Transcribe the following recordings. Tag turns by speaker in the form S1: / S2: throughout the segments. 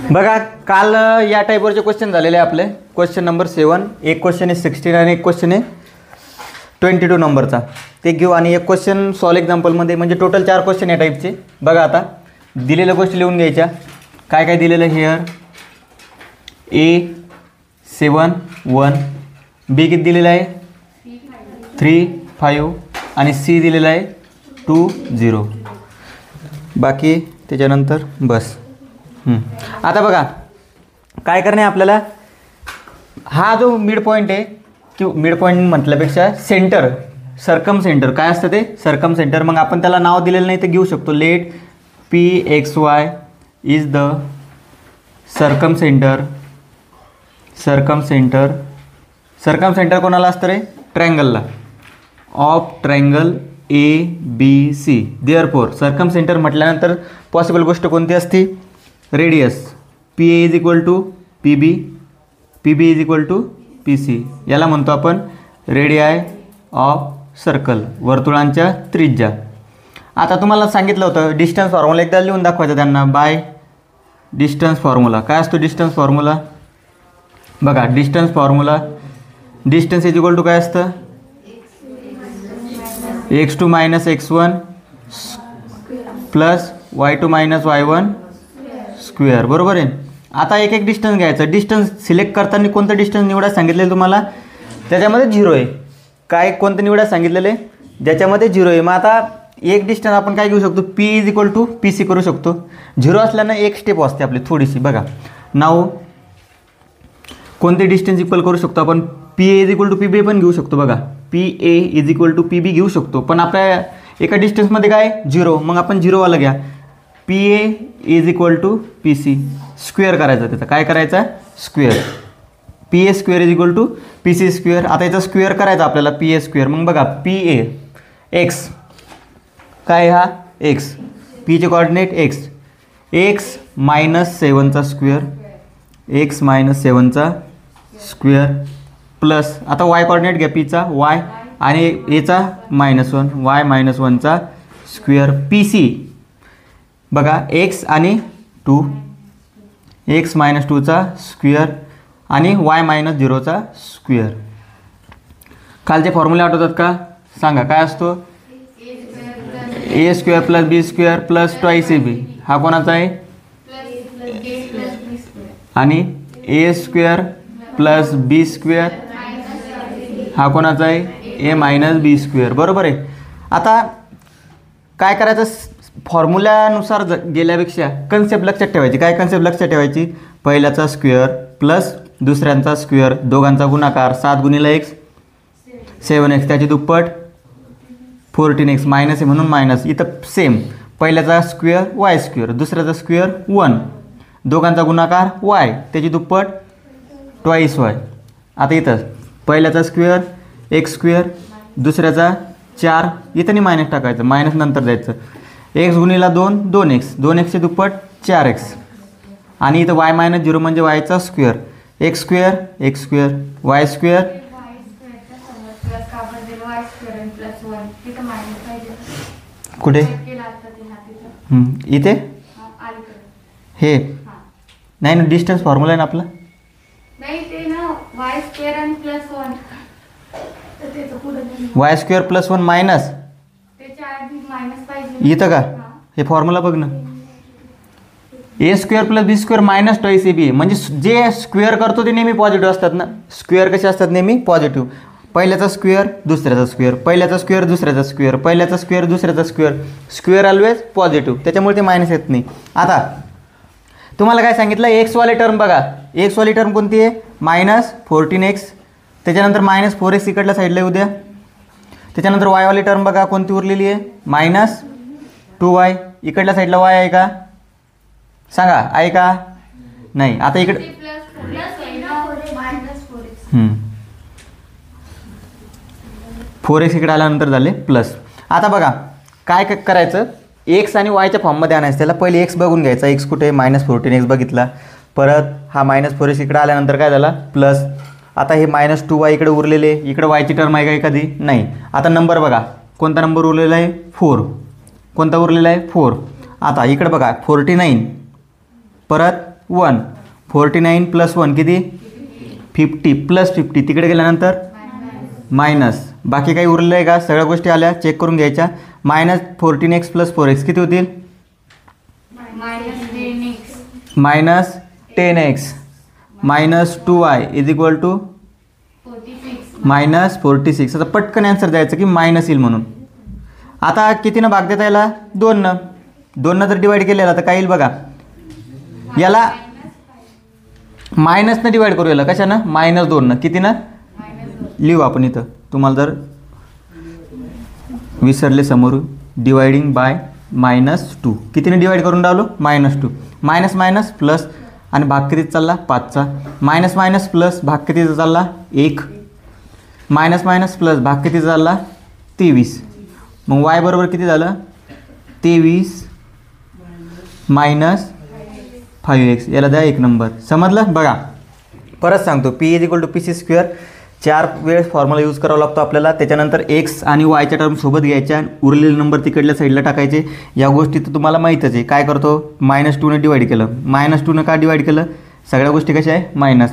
S1: बघा काल या टाईपवरचे क्वेश्चन झालेले आपले. क्वेश्चन नंबर 7, एक क्वेश्चन आहे 16 आणि एक क्वेश्चन आहे 22 नंबरचा, ते घेऊ. आणि एक क्वेश्चन सॉल्व एक्झाम्पलमध्ये, म्हणजे टोटल 4 क्वेश्चन या टाईपचे. बघा आता दिलेल्या गोष्टी लिहून घ्यायच्या. काय काय दिलेलं हिअर, A7 1, B किती दिलेलं आहे 3 5 आणि C दिलेला आहे 2 0. बाकी त्याच्यानंतर बस. आता बघा काय करणे आपल्याला, हा जो मिड पॉईंट आहे किंवा मिड पॉईंट म्हटल्यापेक्षा सेंटर, सर्कम सेंटर काय असतं ते सर्कम सेंटर. मग आपण त्याला नाव दिलेलं नाही तर घेऊ शकतो. Let PXY is the circumcentre. Circumcentre, circumcentre कोणाला असतं रे, ट्रायंगलला, of triangle ABC. Therefore circumcentre म्हटल्यानंतर पॉसिबल गोष्ट कोणती असती, radius. PA is equal to PB, PB is equal to PC. याला म्हणतो आपण रेडियाय ऑफ सर्कल, वर्तुळांच्या त्रिज्या. आता तुम्हाला सांगितलं होतं डिस्टन्स फॉर्म्युला एकदा लिहून दाखवायचं त्यांना. बाय डिस्टन्स फॉर्म्युला काय असतो, डिस्टन्स फॉर्म्युला बघा. Distance formula, distance is equal to काय असतं, x2 - x1 plus y2 - y1 square. बरोबर आहे. आता एक एक डिस्टन्स घ्यायचं. डिस्टन्स सिलेक्ट करताना कोणतं डिस्टन्स निवडायला सांगितलेलं तुम्हाला, त्याच्यामध्ये 0 आहे. काय कोणतं निवडायला सांगितलेलं आहे, ज्याच्यामध्ये 0 आहे. मग आता एक डिस्टन्स आपण काय घेऊ शकतो, P is equal to PC करू शकतो. 0 असल्यानं एक स्टेप असते आपली थोडीशी. बघा नाव कोणते डिस्टन्स इक्वल करू शकतो आपण, PA is equal to PB पण घेऊ शकतो. बघा PA is equal to PB घेऊ शकतो, पण आपल्या एका डिस्टन्समध्ये काय 0, मग आपण 0 वाला घ्या. PA is equal to PC square करायचा, त्याचा काय करायचा square. PA square is equal to PC square. आता याचा स्क्वेअर करायचा आपल्याला PA स्क्वेअर. मग बघा PA x काय, हा x, P चे कॉर्डिनेट x, x - 7चा स्क्वेअर, x - 7चा स्क्वेअर प्लस आता y कॉर्डिनेट घ्या Pचा y आणि याचा -1, y - 1चा स्क्वेअर. PC बघा x आणि 2, x - 2चा स्क्वेअर आणि y - 0चा स्क्वेअर. खालचे फॉर्म्युले आठवतात का सांगा, काय असतो, A square plus B square plus 2AB. हा कोणाचा आहे, आणि A square plus B square हा कोणाचा आहे, A - B स्क्वेअर. बरोबर आहे. आता काय करायचं, फॉर्म्युल्यानुसार गेल्यापेक्षा कन्सेप्ट लक्षात ठेवायची. काय कन्सेप्ट लक्षात ठेवायची, पहिल्याचा स्क्वेअर प्लस दुसऱ्यांचा स्क्वेअर, दोघांचा गुणाकार, 7 × x 7x, त्याची दुप्पट 14x, मायनस आहे म्हणून मायनस. इथं सेम, पहिल्याचा स्क्वेअर y स्क्वेअर, दुसऱ्याचा स्क्वेअर 1, दोघांचा गुणाकार y, त्याची दुप्पट 2y. आता इथं पहिल्याचा स्क्वेअर x स्क्वेअर, दुसऱ्याचा 4, इथं नाही मायनस टाकायचं, मायनस नंतर द्यायचं. x × 2 2x, 2xचे दुप्पट 4x, आणि इथं y - 0 म्हणजे yचा square, x square x square y square कुठे इथे हे नाही ना, डिस्टन्स फॉर्म्युला आहे ना आपला. y स्क्वेअर प्लस 1 मायनस इथं का, हे फॉर्म्युला बघ ना, A square plus B square minus 2AB. म्हणजे जे स्क्वेअर करतो ते नेहमी पॉझिटिव्ह असतात ना. स्क्वेअर कसे असतात, नेहमी पॉझिटिव्ह. पहिल्याचा स्क्वेअर दुसऱ्याचा स्क्वेअर, पहिल्याचा स्क्वेअर दुसऱ्याचा स्क्वेअर, पहिल्याचा स्क्वेअर दुसऱ्याचा स्क्वेअर, स्क्वेअर ऑलवेज पॉझिटिव्ह, त्याच्यामुळे ते मायनस येत नाही. आता तुम्हाला काय सांगितलं, एक्स वाली टर्म बघा. एक्स वाली टर्म कोणती आहे, -14x, त्याच्यानंतर -4x इकडल्या साईडला येऊ द्या. त्याच्यानंतर y वाली टर्म बघा कोणती उरलेली आहे, -2y, इकडल्या साईडला y आहे का सांगा, आहे का नाही. आता इकडे 4x इकडे आल्यानंतर झाले प्लस. आता बघा काय करायचं, एक्स आणि वायच्या फॉर्ममध्ये आणायचं. त्याला पहिले एक्स बघून घ्यायचा, एक्स कुठे -14x बघितला, परत हा -4x इकडे आल्यानंतर काय झाला प्लस. आता हे -2y इकडे उरलेले, इकडे वायची टर्म आहे का एखादी नाही. आता नंबर बघा कोणता नंबर उरलेला आहे, 4. कोणता उरलेला आहे 4. आता इकडे बघा 49, परत 1. 49 + 1 किती 50 + 50 तिकडे गेल्यानंतर मायनस. बाकी काही उरलं आहे का? सगळ्या गोष्टी आल्या चेक करून घ्यायच्या. -14x + 4x किती होतील? -10x -2y = -46. आता पटकन आन्सर द्यायचं की मायनस येईल म्हणून. आता कितीनं भाग देता याला? 2नं. 2नं जर डिवाईड केलेला तर काय येईल बघा. याला मायनसनं डिवाईड करू. याला कशानं? -2नं. कितीनं लिहू आपण इथं. तुम्हाला जर विसरले समोर, डिवायडिंग बाय -2. कितीने डिवाईड करून राहिलो? -2. मायनस मायनस प्लस आणि भाग कितीचा चालला? 5चा. मायनस मायनस प्लस भाग कितीचा चालला? 1. मायनस मायनस प्लस भाग कितीचा चालला? 23. मग y बरोबर किती झालं? 23 - 5x. याला द्या 1 नंबर. समजलं? बघा परत सांगतो. P = PC². 4 वेळेस फॉर्म्युला यूज करावा लागतो आपल्याला. त्याच्यानंतर x आणि yच्या टर्म सोबत घ्यायच्या. उरलेले नंबर तिकडल्या साईडला टाकायचे. या गोष्टी तर तुम्हाला माहीतच आहे. काय करतो? -2ने डिवाईड केलं. -2ने का डिवाईड केलं? सगळ्या गोष्टी कशा आहे? मायनस.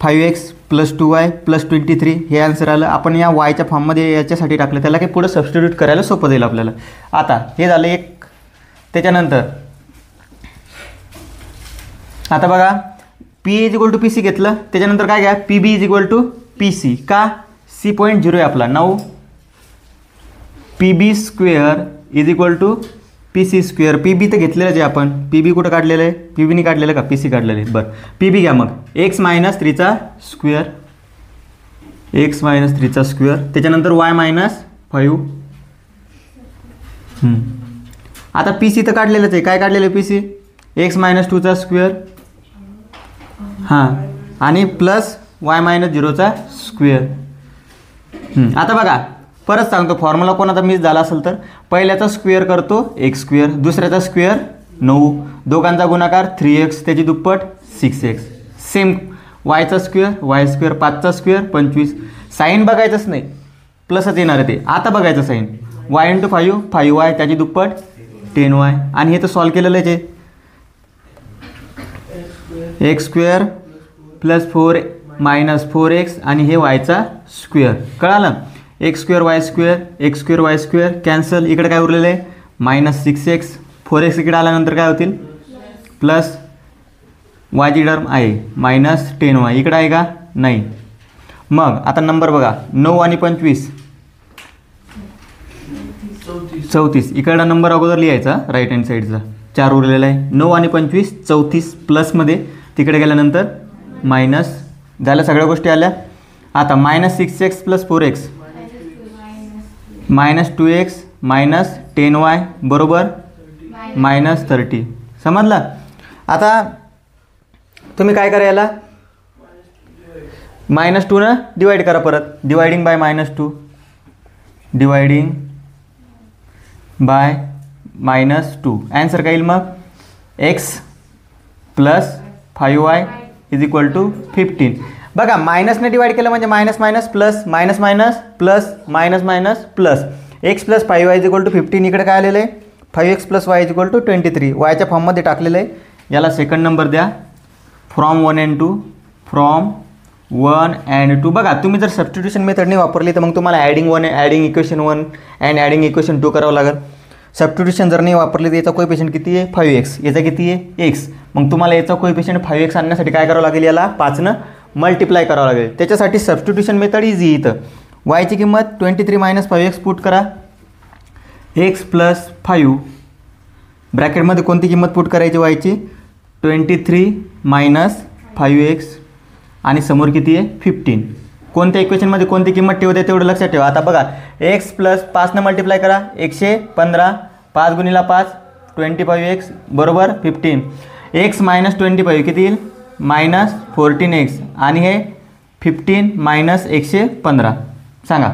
S1: 5x + 2y + 23 हे आन्सर आलं. आपण या yच्या फॉर्ममध्ये याच्यासाठी टाकलं. त्याला काही पुढं सबस्टिट्यूट करायला सोपं जाईल आपल्याला. आता हे झालं एक. त्याच्यानंतर आता बघा P = PC घेतलं. त्याच्यानंतर काय घ्या? PB = PC. का? C.0 आहे आपला. 9 PB² = PC². PB तर घेतलेलंच आहे आपण. PB कुठं काढलेलं आहे? PBने काढलेलं का? PC काढलेलं आहे. बरं PB घ्या. मग x - 3² x - 3². त्याच्यानंतर y - 5. आता PC तर काढलेलंच आहे. काय काढलेलं आहे PC? x - 2² हां आणि प्लस y - 0². आता बघा परत सांगतो. फॉर्म्युला कोणाचा मिस झाला असेल तर पहिल्याचा स्क्वेअर करतो x², दुसऱ्याचा स्क्वेअर 9, दोघांचा गुणाकार 3x, त्याची दुप्पट 6x. सेम yचा स्क्वेअर y², 5चा स्क्वेअर 25. साईन बघायचंच नाही, प्लसच येणार आहे ते. आता बघायचं साईन. y × 5 5y, त्याची दुप्पट 10y. आणि हे तर सॉल्व केलेलंच आहे. x² + 4 - 4x आणि हे yचा स्क्वेअर. कळालं? x² y² x² y² cancel. इकडे काय उरलेलं आहे? -6x. 4x इकडे आल्यानंतर काय होतील? प्लस yची टर्म आहे -10y. इकडे आहे का? नाही. मग आता नंबर बघा. 9 आणि 25 34. इकडला नंबर अगोदर लिहायचा राईट हँड साईडचा. 4 उरलेला आहे. 9 आणि 25 34 प्लसमध्ये तिकडे गेल्यानंतर मायनस. झाल्या सगळ्या गोष्टी आल्या. आता -6x + 4x -2x -10y बरोबर -30. समजलं? आता तुम्ही काय करा? याला -2 डिवाईड करा परत. Dividing bye -2 dividing bye -2. Answer काय येईल मग? x + 5y = 15. बघा मायनसने डिवाईड केलं म्हणजे minus minus plus minus minus plus minus minus plus. x + 5y = 15. इकडे काय आलेलं आहे? 5x + y = 23. वायच्या फॉर्ममध्ये टाकलेलं आहे. याला सेकंड नंबर द्या. From 1 and 2. From 1 and 2. बघा तुम्ही जर सबस्टिट्यूशन मेथड नाही वापरली तर मग तुम्हाला adding equation 1 and adding equation 2 करावं लागेल. सबस्टिट्यूशन जर नाही वापरली तर याचा कोएफिशियंट किती आहे? 5x. याचा किती आहे? x. मग तुम्हाला याचा कोएफिशियंट 5x आणण्यासाठी काय करावं लागेल? याला 5नं मल्टिप्लाय करावं लागेल. त्याच्यासाठी सबस्टिट्यूशन मेथड इझी. इथं yची किंमत 23 - 5x पुट करा. x + 5 ब्रॅकेटमध्ये कोणती किंमत पुट करायची? yची 23 - 5x आणि समोर किती आहे? 15. कोणत्या इक्वेशनमध्ये कोणती किंमत ठेवते तेवढं लक्षात ठेवा. आता बघा x + 5नं मल्टिप्लाय करा. 115 5 × 5 25x बरोबर 15. x - 25 किती येईल? -14x आणि हे 15 - 115. सांगा.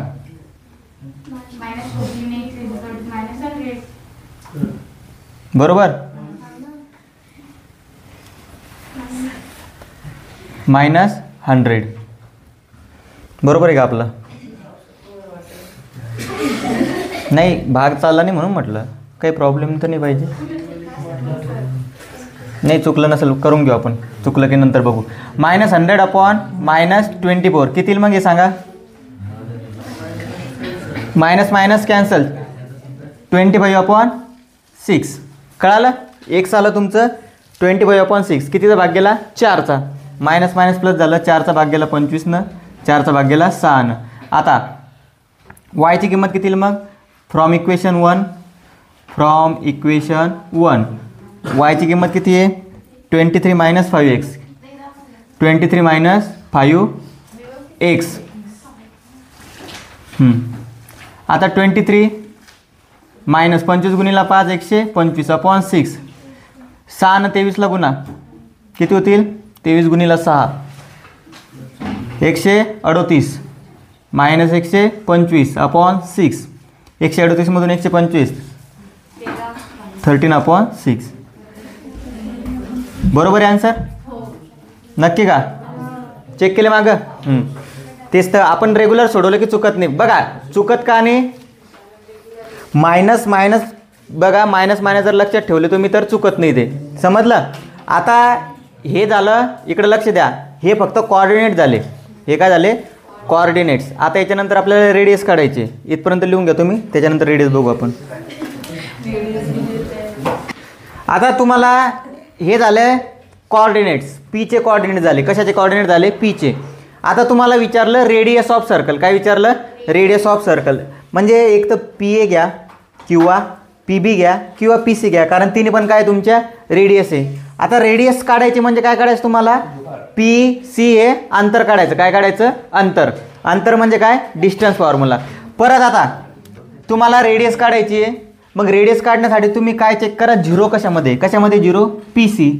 S1: बरोबर -100. बरोबर आहे का आपलं? नाही भाग चालला नाही म्हणून म्हटलं. काही प्रॉब्लेम तर नाही पाहिजे. नाही चुकलं नसेल करून घेऊ आपण, चुकलं की नंतर बघू. -100 अपॉन -24 किती येईल मग हे सांगा. Minus minus cancel, 25 upon 6. कळालं. x आलं तुमचं 25 अपॉन 6. कितीचा भाग गेला 4चा. मायनस मायनस प्लस झालं, 4चा भाग गेला 25 4चा भाग गेला 6. आता y ची किंमत किती येईल मग. फ्रॉम इक्वेशन 1 y ची किंमत किती आहे 23 - 5x. 23 - 5x. आता 23 मायनस 25 गुणिला 5 125 अपॉन 6. 6 न 23ला गुणा किती होतील 23 गुणिला 6 138 मायनस 125 अपॉन 6. 138 मधून 125 13 अपॉन 6. बरोबर आहे आन्सर. नक्की का. चेक केले मागं. तेच तर आपण रेग्युलर सोडवलं की चुकत नाही. बघा चुकत का नाही. मायनस मायनस बघा, मायनस मायनस जर लक्षात ठेवले तुम्ही तर चुकत नाही ते. समजलं. आता हे झालं, इकडे लक्ष द्या. हे फक्त कोऑर्डिनेट झाले. हे काय झाले कोऑर्डिनेट्स. आता याच्यानंतर आपल्याला रेडियस काढायचे. इथपर्यंत लिहून घ्या तुम्ही, त्याच्यानंतर रेडियस बघू आपण. आता तुम्हाला हे झालं कोऑर्डिनेट्स. पीचे कोऑर्डिनेट झाले. कशाचे कोऑर्डिनेट झाले पीचे. आता तुम्हाला विचारलं रेडियस ऑफ सर्कल. काय विचारलं रेडियस ऑफ सर्कल. म्हणजे एक तर PA घ्या किंवा PB घ्या किंवा PC घ्या, कारण तिने पण काय तुमच्या रेडियस आहे. आता रेडियस काढायची म्हणजे काय काढायचं तुम्हाला PC हे अंतर काढायचं. काय काढायचं अंतर. अंतर म्हणजे काय डिस्टन्स फॉर्म्युला. परत आता तुम्हाला रेडियस काढायची आहे. मग रेडियस काढण्यासाठी तुम्ही काय चेक करा 0 कशामध्ये 0 PC.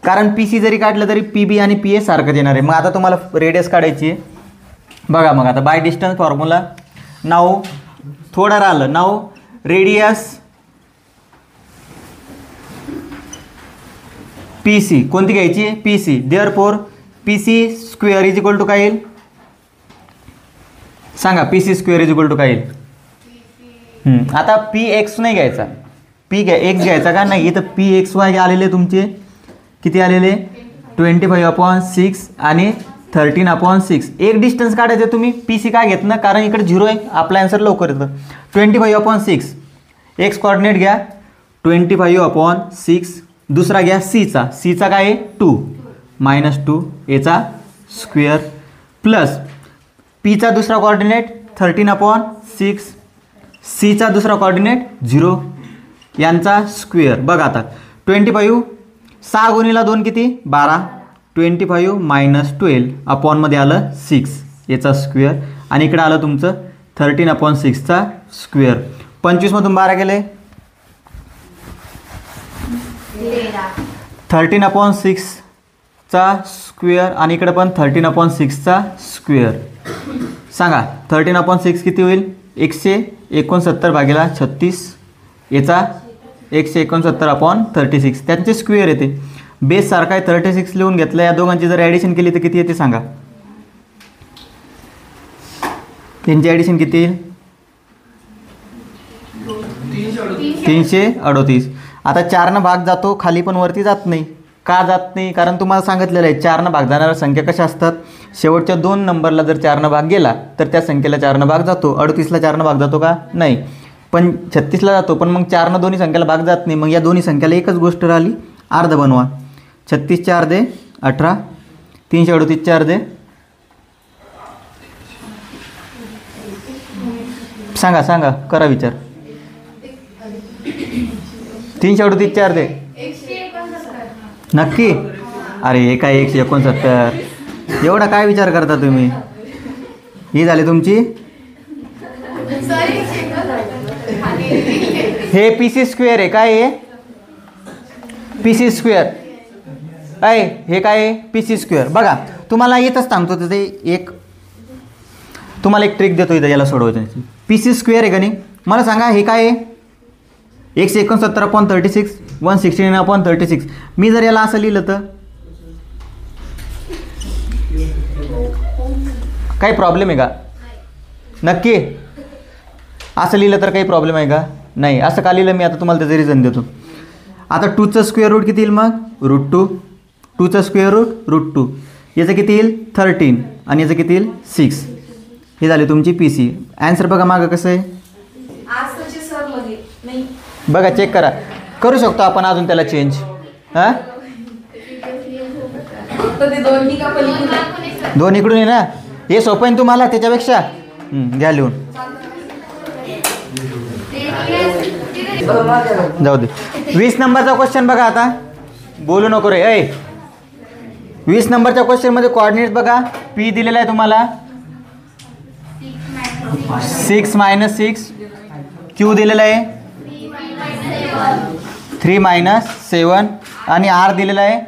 S1: कारण PC जरी काढलं तरी PB आणि PA सारखंच येणार आहे. मग आता तुम्हाला रेडियस काढायची आहे. बघा मग आता बाय डिस्टन्स फॉर्म्युला. नाव थोडं राहिलं. नाव रेडियस PC कोणती घ्यायची PC. Therefore PC square is equal to काय येईल सांगा. PC square is equal to काय येईल. आता PX नाही घ्यायचा, X घ्यायचा का नाही. इथं PXY आलेले तुमचे किती आलेले 25 अपॉन 6 आणि 13 अपॉन 6. एक डिस्टन्स काढायचं तुम्ही. PC काय घेत ना, कारण इकडे 0 आहे. आपला आन्सर लवकर येतं. 25 अपॉन 6 एक्स कॉर्डिनेट घ्या 25 अपॉन 6. दुसरा घ्या Cचा. Cचा काय आहे 2 -2 याचा स्क्वेअर प्लस Pचा दुसरा कॉर्डिनेट 13 अपॉन 6. Cचा दुसरा कॉर्डिनेट 0 यांचा स्क्वेअर. बघा आता 25 6 गुणिला 2 किती 12. 25 - 12 अपॉनमध्ये आलं 6 याचा स्क्वेअर. आणि इकडे आलं तुमचं 13 अपॉन 6चा स्क्वेअर. 25 मधून 12 गेले 13 अपॉन 6चा स्क्वेअर. आणि इकडे पण 13 अपॉन 6चा स्क्वेअर. सांगा 13 अपॉन 6 किती होईल 169 भागिले 36 याचा 169 अपॉन 36. त्यांचे स्क्वेअर येते. बेस सारखा आहे 36 लिहून घेतलं. या दोघांची जर ॲडिशन केली तर किती येते सांगा. त्यांची ॲडिशन किती येईल 338. आता 4 भाग जातो खाली पण वरती जात नाही. का जात नाही कारण तुम्हाला सांगितलेलं आहे 4 भाग जाणाऱ्या संख्या कशा असतात. शेवटच्या 2 नंबरला जर 4 भाग गेला तर त्या संख्येला 4 भाग जातो. 38ला 4 भाग जातो का नाही. पण 36ला जातो. पण मग 4 दोन्ही संख्याला भाग जात नाही. मग या दोन्ही संख्याला एकच गोष्ट राहिली अर्ध बनवा. 36 4 दे 18. 338 4 दे सांगा सांगा करा विचार. 338 4 दे नक्की. अरे हे काय 169 एवढा काय विचार करता तुम्ही. ही झाली तुमची. हे PC स्क्वेअर आहे. काय आहे PC स्क्वेअर आहे. हे काय आहे PC स्क्वेअर. बघा तुम्हाला येतच सांगतो तिथे एक तुम्हाला एक ट्रिक देतो इथं याला सोडवायचं. PC स्क्वेअर आहे का नाही. मला सांगा हे काय आहे 169 अपॉन 36 169 अपॉन 36. मी जर याला असं लिहिलं तर काही प्रॉब्लेम आहे का नक्की. असं लिहिलं तर काही प्रॉब्लेम आहे का नाही. असं का लिहिलं मी आता तुम्हाला त्याचं रिझन देतो. आता 2चं स्क्वेअर रूट किती येईल मग? √2. 2चं स्क्वेअर रूट √2. याचं किती येईल? 13 आणि याचं किती येईल? 6. हे झाले तुमची PC. ॲन्सर बघा मागं कसं आहे, बघा चेक करा. करू शकतो आपण अजून त्याला चेंज. हां दोन इकडून आहे ना, हे सोपं आहे तुम्हाला त्याच्यापेक्षा. घ्या लिहून, जाऊ दे. 20 नंबरचा क्वेश्चन बघा. आता बोलू नको रे. 20 नंबरच्या क्वेश्चनमध्ये कोऑर्डिनेट बघा. P दिलेला आहे तुम्हाला 6 - 6. Q दिलेला आहे 3 - 7 आणि R दिलेला आहे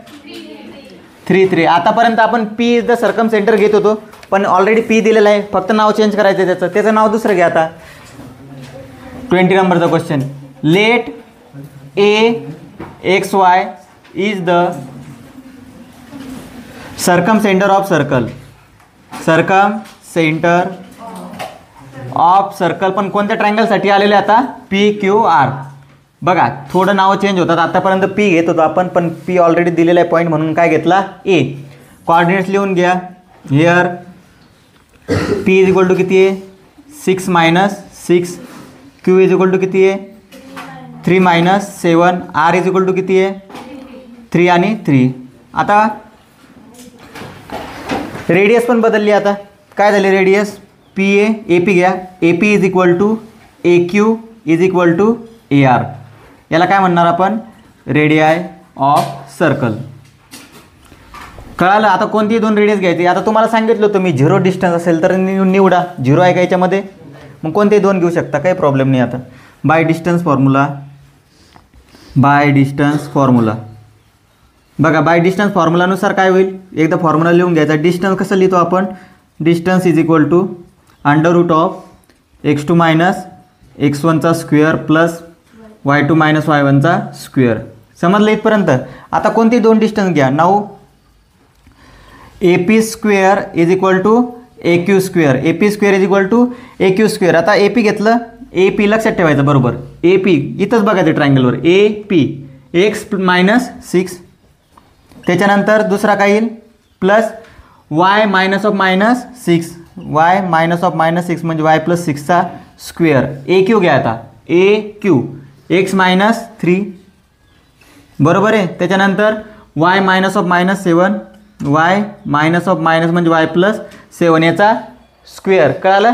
S1: 3 3. आतापर्यंत आपण P is the circum centre घेत होतो, पण ऑलरेडी P दिलेला आहे, फक्त नाव चेंज करायचं आहे त्याचं नाव दुसरं घ्या. आता 20 नंबरचा question. Let AXY is the circumcentre of circle. Circumcentre of circle पण कोणत्या ट्रायंगलसाठी आलेले आता? PQR. बघा थोडं नाव चेंज होतात. आतापर्यंत P घेत होतो आपण, पण P ऑलरेडी दिलेला आहे पॉईंट म्हणून काय घेतला? A. कोऑर्डिनेट्स लिहून घ्या. Here P is equal to किती आहे? 6 - 6. Q इज इक्वल टू किती आहे? 3 - 7. R इज इक्वल टू किती आहे? 3 आणि 3. आता रेडियस पण बदलली. आता काय झाले रेडियस? PA AP घ्या. AP is equal to AQ is equal to AR. याला काय म्हणणार आपण? Radii of circle. कळालं? आता कोणती दोन रेडियस घ्यायची? आता तुम्हाला सांगितलं होतं मी 0 डिस्टन्स असेल तर निवडा. 0 आहे का याच्यामध्ये? मग कोणतेही दोन घेऊ शकता, काही प्रॉब्लेम नाही. आता by distance formula. By distance formula बघा. बाय डिस्टन्स फॉर्म्युलानुसार काय होईल? एकदा फॉर्म्युला लिहून घ्यायचा. डिस्टन्स कसं लिहितो आपण? Distance is equal to √(x2 - x1) square plus y2 - y1 square. समजलं इथपर्यंत? आता कोणती दोन डिस्टन्स घ्या. Now AP square is equal to AQ square. AP square is equal to AQ square. आता AP घेतलं. AP लक्षात ठेवायचं बरोबर. AP इथंच बघायचं ट्रायंगलवर. AP x - 6. त्याच्यानंतर दुसरा काय येईल? Plus y - 6. y - 6 म्हणजे y + 6 स्क्वेअर. AQ घ्या. आता AQ x - 3 बरोबर आहे. त्याच्यानंतर y - 7. y - म्हणजे y + 7 याचा स्क्वेअर. कळालं?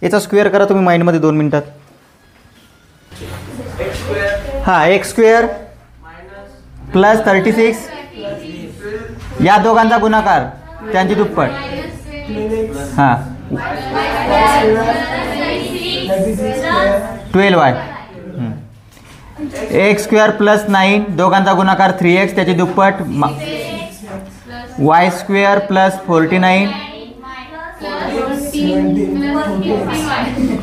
S1: याचा स्क्वेअर करा तुम्ही माइंडमध्ये 2 मिनिटात. हां x स्क्वेअर प्लस 36 या दोघांचा गुणाकार त्यांची दुप्पट. हां 12y. x स्क्वेअर प्लस 9 दोघांचा गुणाकार 3x त्याची दुप्पट. y square plus 49.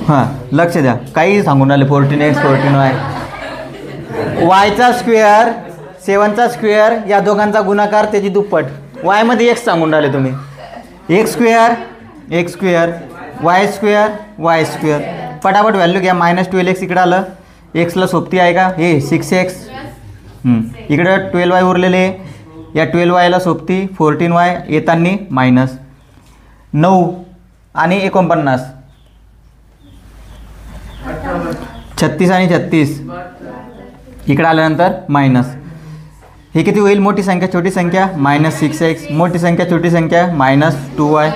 S1: हां लक्ष द्या, काही सांगून आले. 14x 14y. yचा स्क्वेअर 7चा स्क्वेअर या दोघांचा गुणाकार त्याची दुप्पट. y मध्ये x सांगून राहिले तुम्ही. x square y square y square. पटापट व्हॅल्यू घ्या. -12x इकडं आलं. एक्सला सोबती आहे का? हे 6x. इकडं 12y उरलेले. या 12yला सोबती 14y येताना -9 आणि 49. 36 आणि 36 इकडं आल्यानंतर मायनस. हे किती होईल? मोठी संख्या छोटी संख्या -6x. मोठी संख्या छोटी संख्या -2y.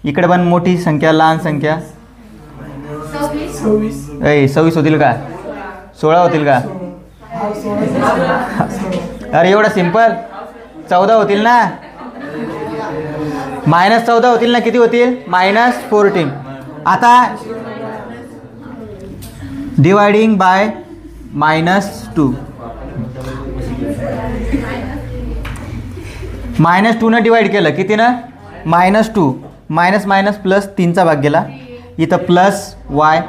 S1: इकडे पण मोठी संख्या लहान संख्या 26 होतील का? 16 होतील का? अरे एवढं सिंपल. 14 होतील ना? -14 होतील ना? किती होतील? -14. आता डिवायडिंग बाय -2. -2 न डिवाइड केलं किती ना? -2 मायनस प्लस 3चा भाग गेला. इथं plus y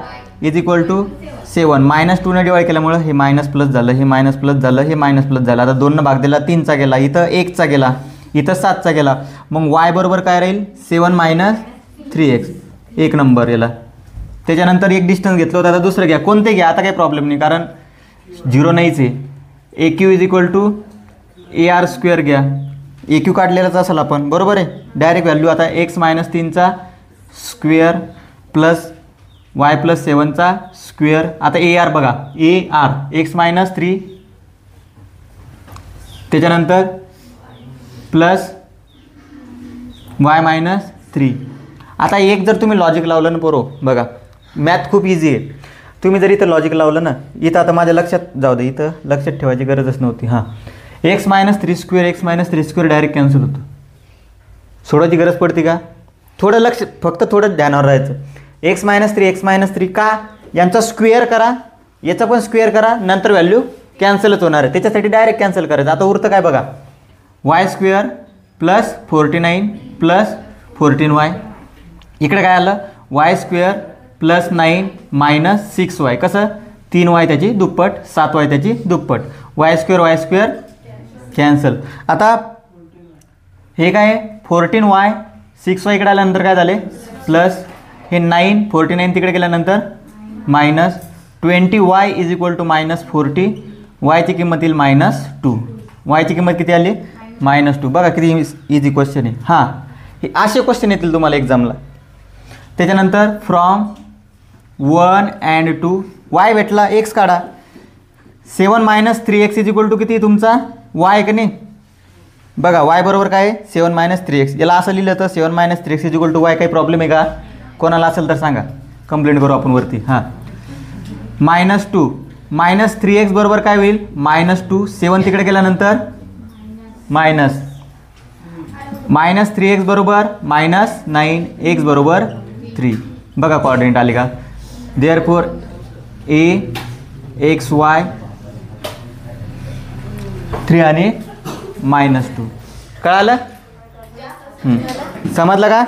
S1: is equal to 7. -2 न डिवाइड केल्यामुळं हे मायनस प्लस झालं, हे मायनस प्लस झालं, हे मायनस प्लस झालं. आता 2 न भाग दिला 3चा गेला, इथं 1चा गेला, इथं 7चा गेला. मग y बरोबर काय राहील? 7 - 3x. 1 नंबर याला. त्याच्यानंतर एक डिस्टन्स घेतलं होतं. आता दुसरं घ्या. कोणते घ्या आता काही प्रॉब्लेम नाही, कारण 0 नाहीच आहे. A Q is equal to A R square घ्या. ए क्यू काढलेलाच असेल आपण, बरोबर आहे. डायरेक्ट व्हॅल्यू आता एक्स मायनस 3चा स्क्वेअर प्लस वाय प्लस 7चा स्क्वेअर. आता ए आर बघा, ए आर एक्स मायनस 3 त्याच्यानंतर प्लस वाय मायनस 3. आता एक जर तुम्ही लॉजिक लावलं ना पोरो, बघा मॅथ खूप इझी आहे. तुम्ही जर इथं लॉजिक लावलं ना, इथं आता माझ्या लक्षात जाऊ दे, इथं लक्षात ठेवायची गरजच नव्हती. हां, x minus 3 square x minus 3 square direct cancel होतं. सोडायची गरज पडते का? थोडं लक्ष, फक्त थोडं ध्यानावर राहायचं. एक्स मायनस 3 का, यांचा स्क्वेअर करा, याचा पण स्क्वेअर करा, नंतर व्हॅल्यू कॅन्सलच होणार आहे. त्याच्यासाठी डायरेक्ट कॅन्सल करायचं. आता उरतं काय बघा, Y square plus 49 plus 14y. इकडे काय आलं, Y square plus 9 minus 6y. कसं, 3y त्याची दुप्पट, 7y त्याची दुप्पट. Y square cancel. आता हे काय आहे, 14y 6y इकडे आल्यानंतर काय झाले, प्लस हे 9 49 तिकडे गेल्यानंतर minus 20y is equal to minus 40. वायची किंमत येईल -2. वायची किंमत किती आली, -2. बघा किती इझी क्वेश्चन आहे. हां, हे असे क्वेश्चन येतील तुम्हाला एक्झामला. त्याच्यानंतर फ्रॉम 1 and 2 वाय भेटला, एक्स काढा. 7 minus 3x is equal to किती तुमचा वाय का नाही. बघा वाय बरोबर काय आहे, 7 मायनस 3x. याला असं लिहिलं तर 7 minus 3x is equal to y. काही प्रॉब्लेम आहे का? कोणाला असेल तर सांगा, कंप्लेंट करू आपण वरती. हां, -2 मायनस 3x बरोबर काय होईल, -2. 7 तिकडे गेल्यानंतर मायनस 3x बरोबर -9, x बरोबर 3. बघा कोऑर्डिनेट आले का. देअरफॉर ए एक्स वाय 3 आणि -2. कळालं? समजलं का?